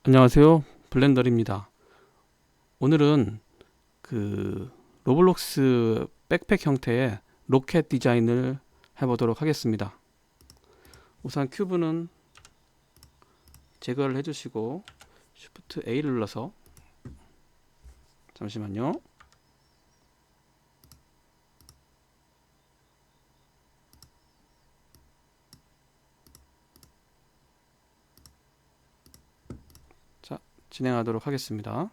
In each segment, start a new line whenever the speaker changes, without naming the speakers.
안녕하세요. 블렌더입니다. 오늘은 로블록스 백팩 형태의 로켓 디자인을 해보도록 하겠습니다. 우선 큐브는 제거를 해주시고 Shift A를 눌러서 잠시만요. 자, 진행하도록 하겠습니다.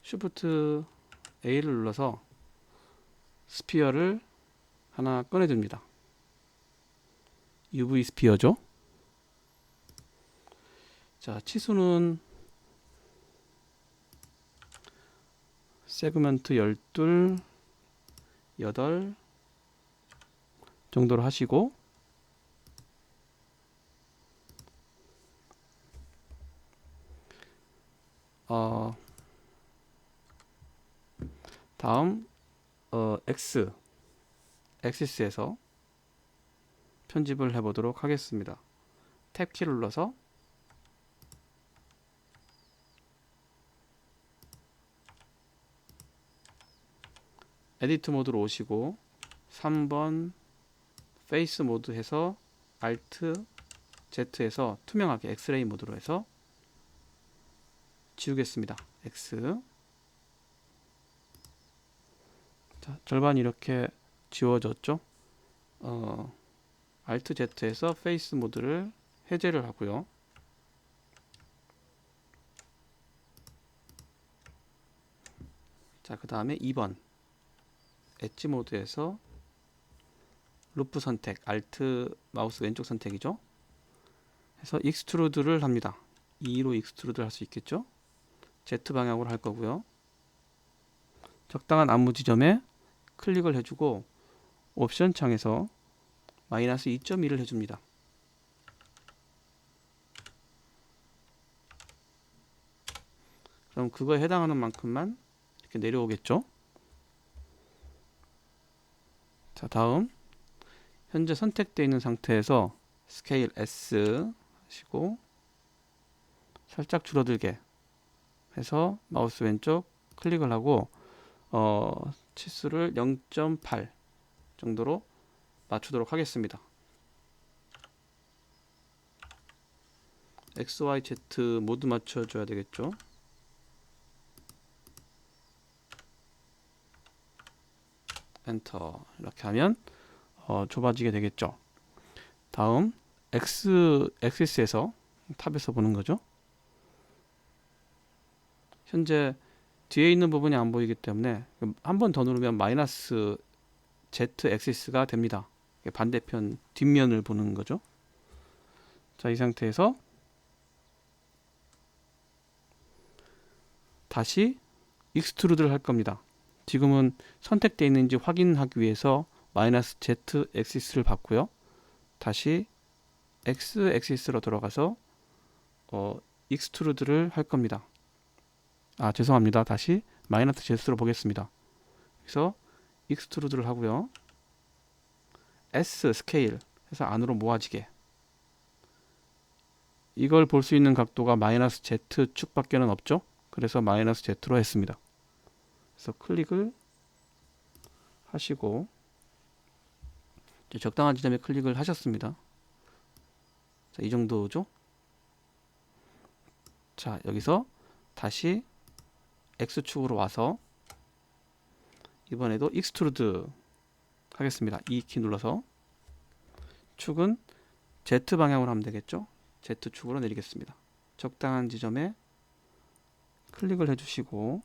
Shift A를 눌러서 스피어를 하나 꺼내줍니다. UV 스피어죠. 자, 치수는 세그먼트 12, 8 정도로 하시고 다음 X 엑시스에서 편집을 해보도록 하겠습니다. 탭키를 눌러서 에디트 모드로 오시고 3번 페이스 모드 해서 Alt Z에서 투명하게 엑스레이 모드로 해서 지우겠습니다. X. 자, 절반 이렇게 지워졌죠? Alt Z에서 페이스 모드를 해제를 하고요. 자, 그 다음에 2번 엣지 모드에서 루프 선택, Alt 마우스 왼쪽 선택이죠. 해서 익스트루드를 합니다. 2로 익스트루드 할 수 있겠죠. Z 방향으로 할 거고요. 적당한 안무 지점에 클릭을 해주고 옵션 창에서 마이너스 2.1을 해줍니다. 그럼 그거에 해당하는 만큼만 이렇게 내려오겠죠. 자, 다음 현재 선택되어 있는 상태에서 스케일 S 하시고 살짝 줄어들게 해서 마우스 왼쪽 클릭을 하고 치수를 0.8 정도로 맞추도록 하겠습니다. X, Y, Z 모두 맞춰줘야 되겠죠. 엔터. 이렇게 하면 좁아지게 되겠죠. 다음 X 엑시스에서 탑에서 보는 거죠. 현재 뒤에 있는 부분이 안 보이기 때문에 한 번 더 누르면 마이너스 Z 엑시스가 됩니다. 반대편 뒷면을 보는 거죠. 자, 이 상태에서 다시 익스트루드를 할 겁니다. 지금은 선택되어 있는지 확인하기 위해서 마이너스 Z 엑시스를 받고요. 다시 X 엑시스로 돌아가서 익스트루드를 할 겁니다. 죄송합니다. 다시 마이너스 Z로 보겠습니다. 그래서 익스트루드를 하고요. S 스케일 해서 안으로 모아지게. 이걸 볼 수 있는 각도가 마이너스 Z 축밖에는 없죠. 그래서 마이너스 Z로 했습니다. 그래서 클릭을 하시고 적당한 지점에 클릭을 하셨습니다. 자, 이 정도죠. 자, 여기서 다시 X축으로 와서 이번에도 익스트루드 하겠습니다. E 키 눌러서 축은 Z 방향으로 하면 되겠죠. Z축으로 내리겠습니다. 적당한 지점에 클릭을 해주시고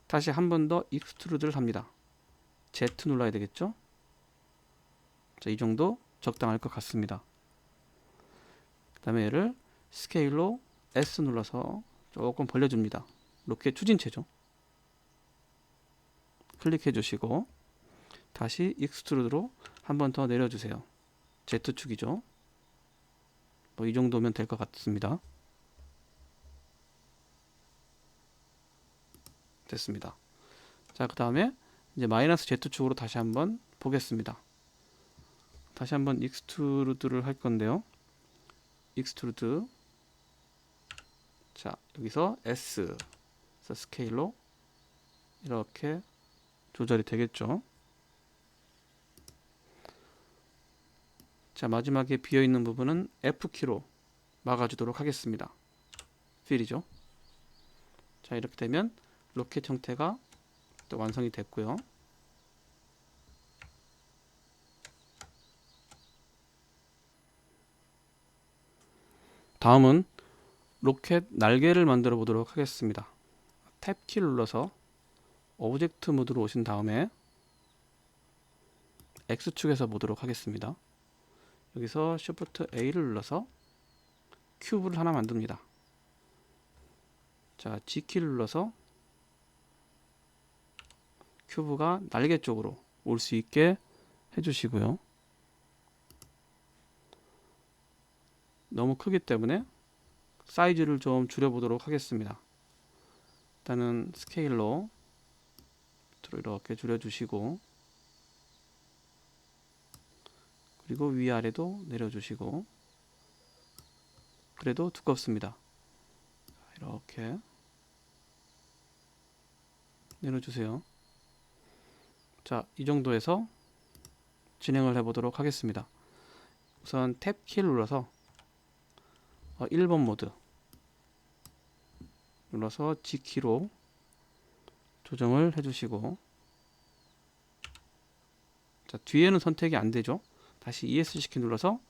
다시 한 번 더 익스트루드를 합니다. Z 눌러야 되겠죠. 자, 이 정도 적당할 것 같습니다. 그 다음에 얘를 스케일로 S 눌러서 조금 벌려줍니다. 로켓 추진체죠. 클릭해 주시고 다시 익스트루드로 한 번 더 내려주세요. Z축이죠. 이 정도면 될 것 같습니다. 됐습니다. 자, 그 다음에 이제 마이너스 Z축으로 다시 한번 보겠습니다. 다시 한번 익스트루드를 할 건데요. 익스트루드. 자, 여기서 S 스케일로 이렇게 조절이 되겠죠. 자, 마지막에 비어있는 부분은 F키로 막아주도록 하겠습니다. 필이죠. 자, 이렇게 되면 로켓 형태가 또 완성이 됐고요. 다음은 로켓 날개를 만들어 보도록 하겠습니다. 탭키 눌러서 오브젝트 모드로 오신 다음에 X축에서 보도록 하겠습니다. 여기서 Shift A를 눌러서 큐브를 하나 만듭니다. 자, G키를 눌러서 큐브가 날개 쪽으로 올 수 있게 해주시고요. 너무 크기 때문에 사이즈를 좀 줄여보도록 하겠습니다. 일단은 스케일로 이렇게 줄여주시고, 그리고 위아래도 내려주시고, 그래도 두껍습니다. 이렇게 내려주세요. 자, 이 정도에서 진행을 해보도록 하겠습니다. 우선 탭 키를 눌러서 1번 모드 눌러서 G키로 조정을 해주시고, 자, 뒤에는 선택이 안 되죠. 다시 ESC 키 눌러서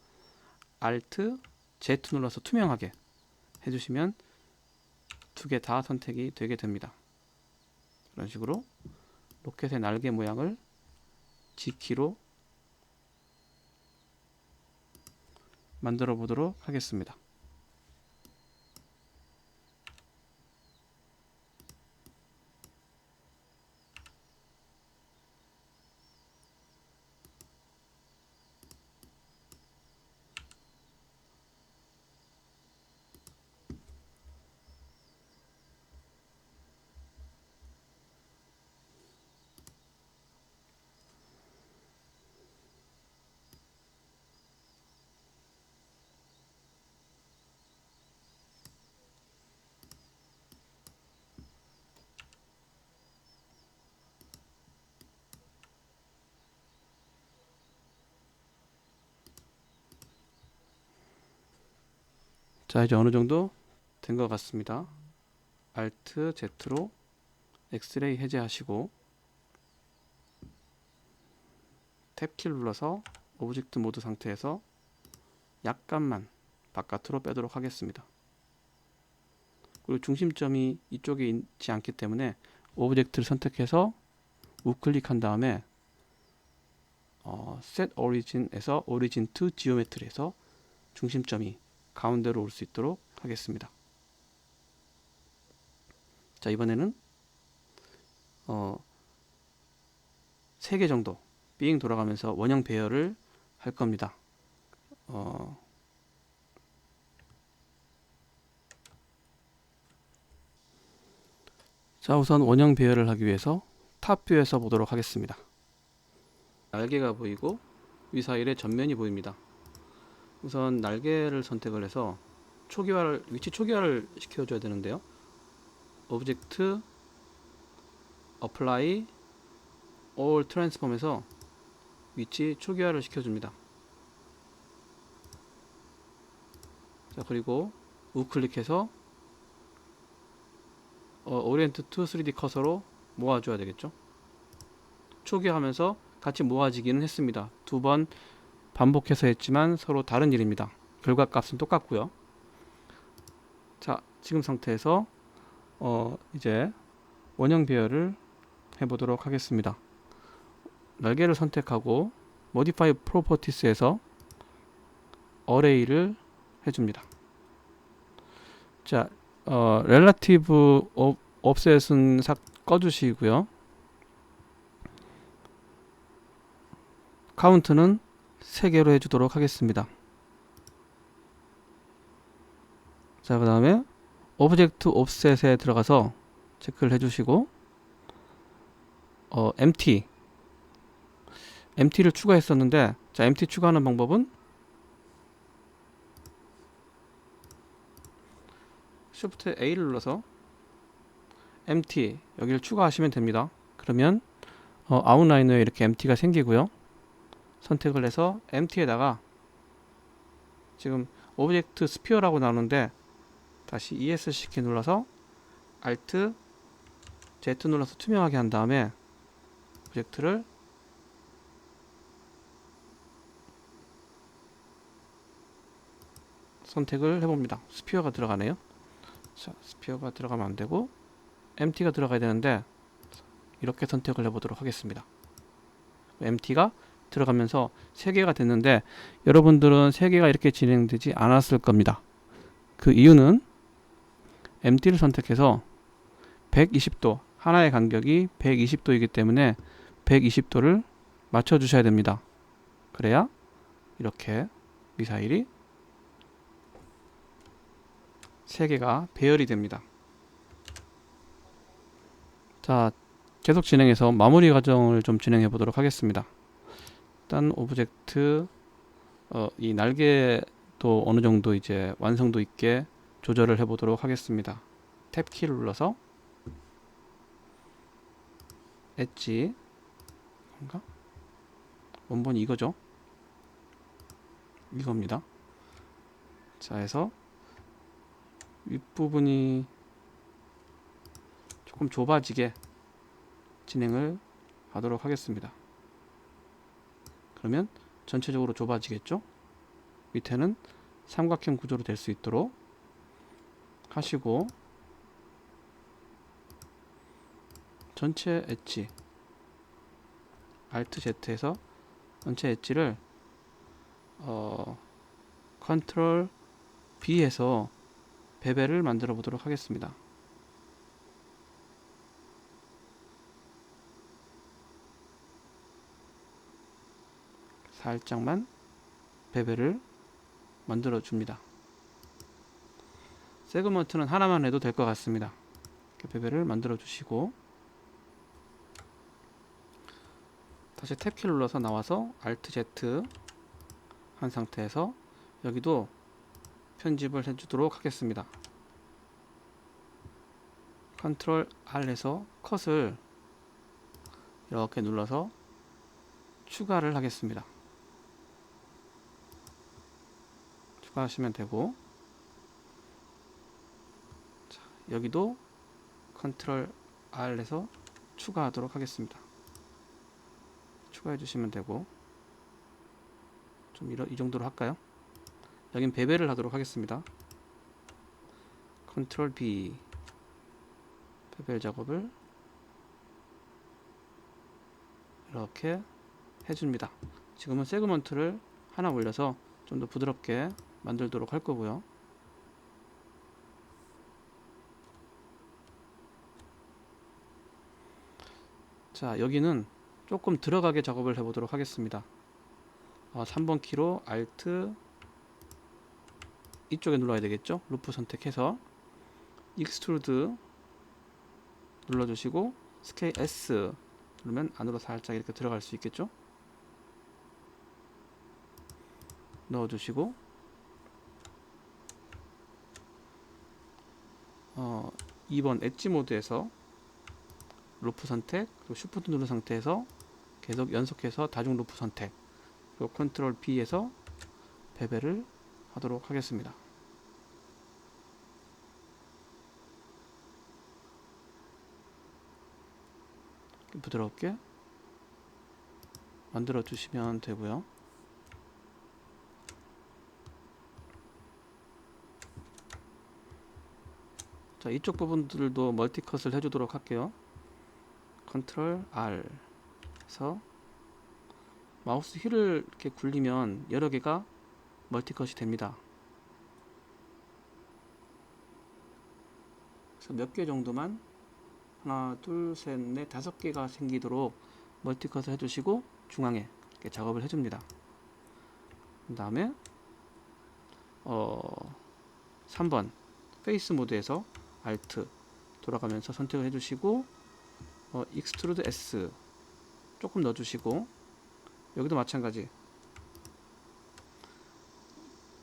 Alt Z 눌러서 투명하게 해주시면 두 개 다 선택이 되게 됩니다. 이런 식으로 로켓의 날개 모양을 G키로 만들어 보도록 하겠습니다. 자, 이제 어느 정도 된 것 같습니다. Alt Z로 엑스레이 해제하시고 탭키를 눌러서 오브젝트 모드 상태에서 약간만 바깥으로 빼도록 하겠습니다. 그리고 중심점이 이쪽에 있지 않기 때문에 오브젝트를 선택해서 우클릭한 다음에 Set Origin에서 Origin to Geometry에서 중심점이 가운데로 올 수 있도록 하겠습니다. 자, 이번에는 3개 정도 삥 돌아가면서 원형 배열을 할 겁니다. 자, 우선 원형 배열을 하기 위해서 탑뷰에서 보도록 하겠습니다. 날개가 보이고 미사일의 전면이 보입니다. 우선 날개를 선택을 해서 위치 초기화를 시켜줘야 되는데요. 오브젝트 어플라이 올 트랜스폼에서 위치 초기화를 시켜줍니다. 자, 그리고 우클릭해서 오리엔트 투 3D 커서로 모아줘야 되겠죠. 초기화하면서 같이 모아지기는 했습니다. 2번 반복해서 했지만 서로 다른 일입니다. 결과값은 똑같고요. 자, 지금 상태에서 이제 원형 배열을 해보도록 하겠습니다. 날개를 선택하고 Modify Properties에서 Array를 해줍니다. 자, Relative Offset은 꺼주시고요. 카운트는 3개로 해주도록 하겠습니다. 자, 그 다음에 오브젝트 옵셋에 들어가서 체크를 해주시고 MT를 추가했었는데 자, MT 추가하는 방법은 Shift A를 눌러서 MT 여기를 추가하시면 됩니다. 그러면 아웃라이너에 이렇게 MT가 생기고요. 선택을 해서 MT에다가 지금 오브젝트 스피어라고 나오는데 다시 ESC 키 눌러서 Alt Z 눌러서 투명하게 한 다음에 오브젝트를 선택을 해봅니다. 스피어가 들어가네요. 자, 스피어가 들어가면 안되고 MT가 들어가야 되는데 이렇게 선택을 해보도록 하겠습니다. MT가 들어가면서 3개가 됐는데 여러분들은 3개가 이렇게 진행되지 않았을 겁니다. 그 이유는 MT를 선택해서 120도, 하나의 간격이 120도이기 때문에 120도를 맞춰 주셔야 됩니다. 그래야 이렇게 미사일이 3개가 배열이 됩니다. 자, 계속 진행해서 마무리 과정을 좀 진행해 보도록 하겠습니다. 일단 오브젝트 이 날개도 어느 정도 이제 완성도 있게 조절을 해 보도록 하겠습니다. 탭 키를 눌러서 엣지 원본이 이거죠. 이겁니다. 자, 해서 윗부분이 조금 좁아지게 진행을 하도록 하겠습니다. 그러면 전체적으로 좁아지겠죠? 밑에는 삼각형 구조로 될 수 있도록 하시고 전체 엣지 Alt Z에서 전체 엣지를 컨트롤 B에서 베벨을 만들어 보도록 하겠습니다. 살짝만 베벨을 만들어 줍니다. 세그먼트는 하나만 해도 될 것 같습니다. 이렇게 베벨을 만들어 주시고 다시 탭키를 눌러서 나와서 Alt Z 한 상태에서 여기도 편집을 해주도록 하겠습니다. 컨트롤 R에서 컷을 이렇게 눌러서 추가를 하겠습니다. 추가하시면 되고 자, 여기도 컨트롤 R에서 추가하도록 하겠습니다. 추가해 주시면 되고 좀 이 정도로 할까요? 여긴 베벨을 하도록 하겠습니다. 컨트롤 B 베벨 작업을 이렇게 해줍니다. 지금은 세그먼트를 하나 올려서 좀 더 부드럽게 만들도록 할 거고요. 자, 여기는 조금 들어가게 작업을 해보도록 하겠습니다. 3번 키로 Alt 이쪽에 눌러야 되겠죠? 루프 선택해서 익스트루드 눌러주시고 스케일 S 누르면 안으로 살짝 이렇게 들어갈 수 있겠죠? 넣어주시고 2번 엣지 모드에서 루프 선택 그리고 쉬프트 누른 상태에서 계속 연속해서 다중 루프 선택 그리고 컨트롤 B에서 베벨을 하도록 하겠습니다. 부드럽게 만들어 주시면 되고요. 자, 이쪽 부분들도 멀티컷을 해주도록 할게요. 컨트롤 R 해서 마우스 휠을 이렇게 굴리면 여러 개가 멀티컷이 됩니다. 그래서 몇 개 정도만 하나, 둘, 셋, 넷, 5개가 생기도록 멀티컷을 해주시고 중앙에 이렇게 작업을 해줍니다. 그 다음에 3번 페이스 모드에서 Alt 돌아가면서 선택을 해주시고 익스트루드 S 조금 넣어주시고 여기도 마찬가지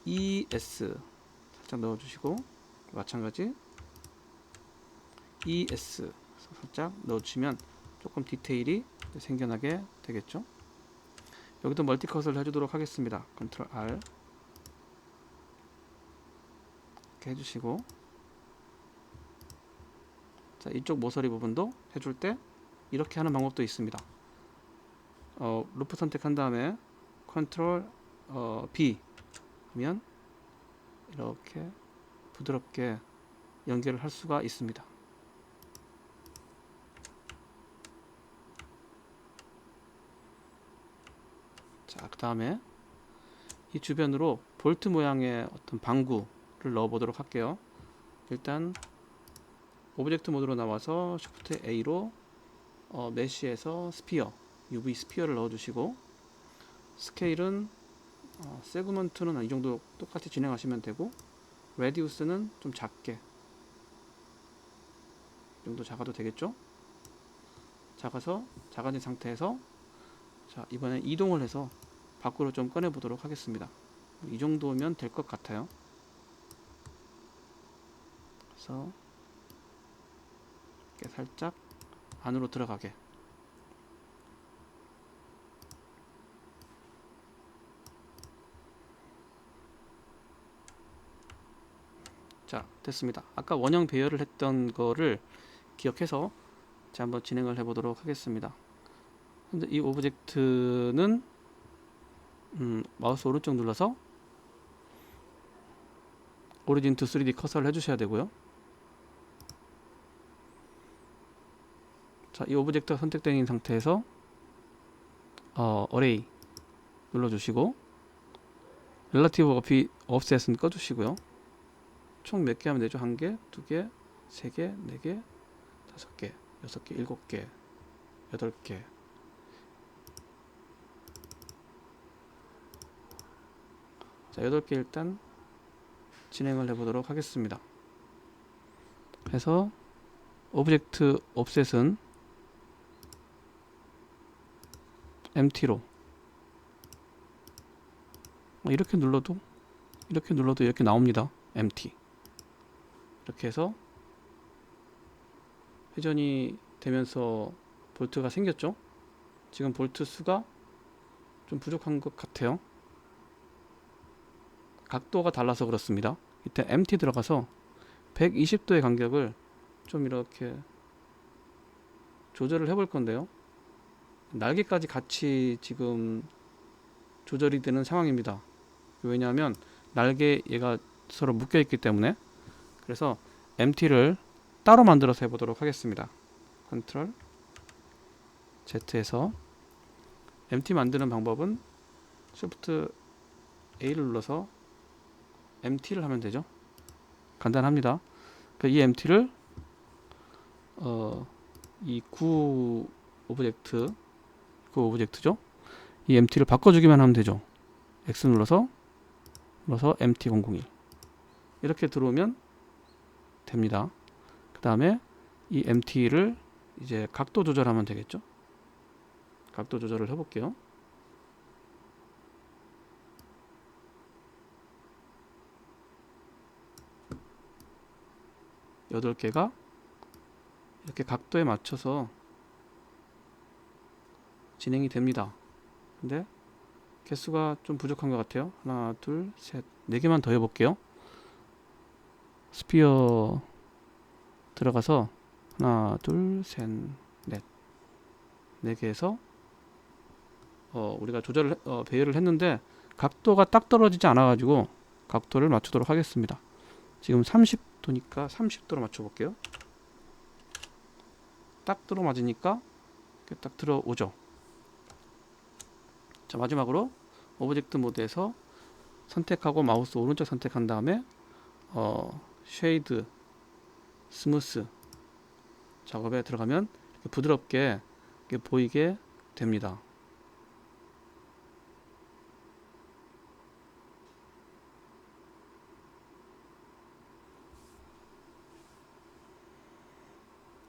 ES 살짝 넣어주시고, 마찬가지 ES 살짝 넣어주시면 조금 디테일이 생겨나게 되겠죠. 여기도 멀티컷을 해주도록 하겠습니다. 컨트롤 R 이렇게 해주시고, 자, 이쪽 모서리 부분도 해줄 때 이렇게 하는 방법도 있습니다. 루프 선택한 다음에 컨트롤 B 하면 이렇게 부드럽게 연결을 할 수가 있습니다. 자, 그 다음에 이 주변으로 볼트 모양의 어떤 방구를 넣어 보도록 할게요. 일단 오브젝트 모드로 나와서 Shift A로 메쉬에서 스피어, UV 스피어를 넣어 주시고, 스케일은 세그먼트는 이 정도 똑같이 진행하시면 되고, 레디우스는 좀 작게, 이 정도 작아도 되겠죠. 작아진 상태에서, 자, 이번엔 이동을 해서 밖으로 좀 꺼내 보도록 하겠습니다. 이 정도면 될 것 같아요. 그래서 이렇게 살짝 안으로 들어가게. 자, 됐습니다. 아까 원형 배열을 했던 거를 기억해서 자, 한번 진행을 해 보도록 하겠습니다. 근데 이 오브젝트는 마우스 오른쪽 눌러서 오리진 투 3D 커서를 해주셔야 되고요. 자, 이 오브젝트가 선택된 상태에서 어레이 눌러주시고, 렐러티브 offset은 꺼주시고요. 총 몇 개 하면 되죠? 1개, 2개, 3개, 4개, 5개, 6개, 7개, 8개. 자, 8개 일단 진행을 해보도록 하겠습니다. 그래서 오브젝트 offset은 empty로 이렇게 눌러도 이렇게 나옵니다. empty. 이렇게 해서 회전이 되면서 볼트가 생겼죠. 지금 볼트 수가 좀 부족한 것 같아요. 각도가 달라서 그렇습니다. 이때 empty 들어가서 120도의 간격을 좀 이렇게 조절을 해볼 건데요. 날개까지 같이 지금 조절이 되는 상황입니다. 왜냐하면 날개 얘가 서로 묶여 있기 때문에. 그래서 empty를 따로 만들어서 해보도록 하겠습니다. 컨트롤 Z에서 empty 만드는 방법은 Shift A를 눌러서 empty를 하면 되죠. 간단합니다. 이 empty를 이 구 오브젝트죠. 이 empty를 바꿔주기만 하면 되죠. X 눌러서 empty 001 이렇게 들어오면 됩니다. 그 다음에 이 empty를 이제 각도 조절하면 되겠죠. 각도 조절을 해볼게요. 여덟 개가 이렇게 각도에 맞춰서 진행이 됩니다. 근데 개수가 좀 부족한 것 같아요. 하나, 둘, 셋, 4개만 더 해볼게요. 스피어 들어가서 하나, 둘, 셋, 넷, 4개에서 우리가 조절을 배열을 했는데 각도가 딱 떨어지지 않아 가지고 각도를 맞추도록 하겠습니다. 지금 30도니까 30도로 맞춰 볼게요. 딱 들어맞으니까 이렇게 딱 들어오죠. 자, 마지막으로 오브젝트 모드에서 선택하고 마우스 오른쪽 선택한 다음에 쉐이드 스무스 작업에 들어가면 이렇게 부드럽게 이렇게 보이게 됩니다.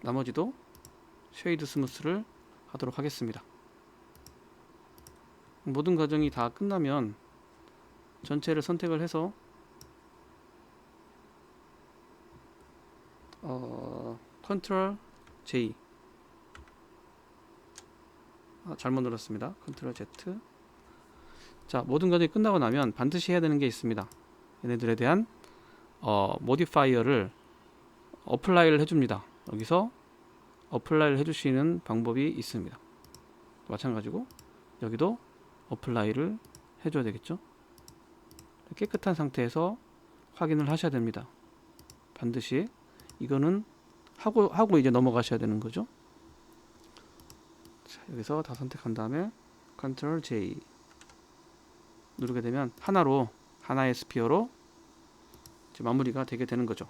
나머지도 쉐이드 스무스를 하도록 하겠습니다. 모든 과정이 다 끝나면 전체를 선택을 해서 컨트롤 J. 잘못 눌렀습니다. 컨트롤 Z. 자, 모든 과정이 끝나고 나면 반드시 해야 되는 게 있습니다. 얘네들에 대한 모디파이어를 어플라이를 해줍니다. 여기서 어플라이를 해주시는 방법이 있습니다. 마찬가지고 여기도 어플라이를 해줘야 되겠죠. 깨끗한 상태에서 확인을 하셔야 됩니다. 반드시 이거는 하고 이제 넘어가셔야 되는 거죠. 자, 여기서 다 선택한 다음에 컨트롤 J 누르게 되면 하나의 스피어로 이제 마무리가 되게 되는 거죠.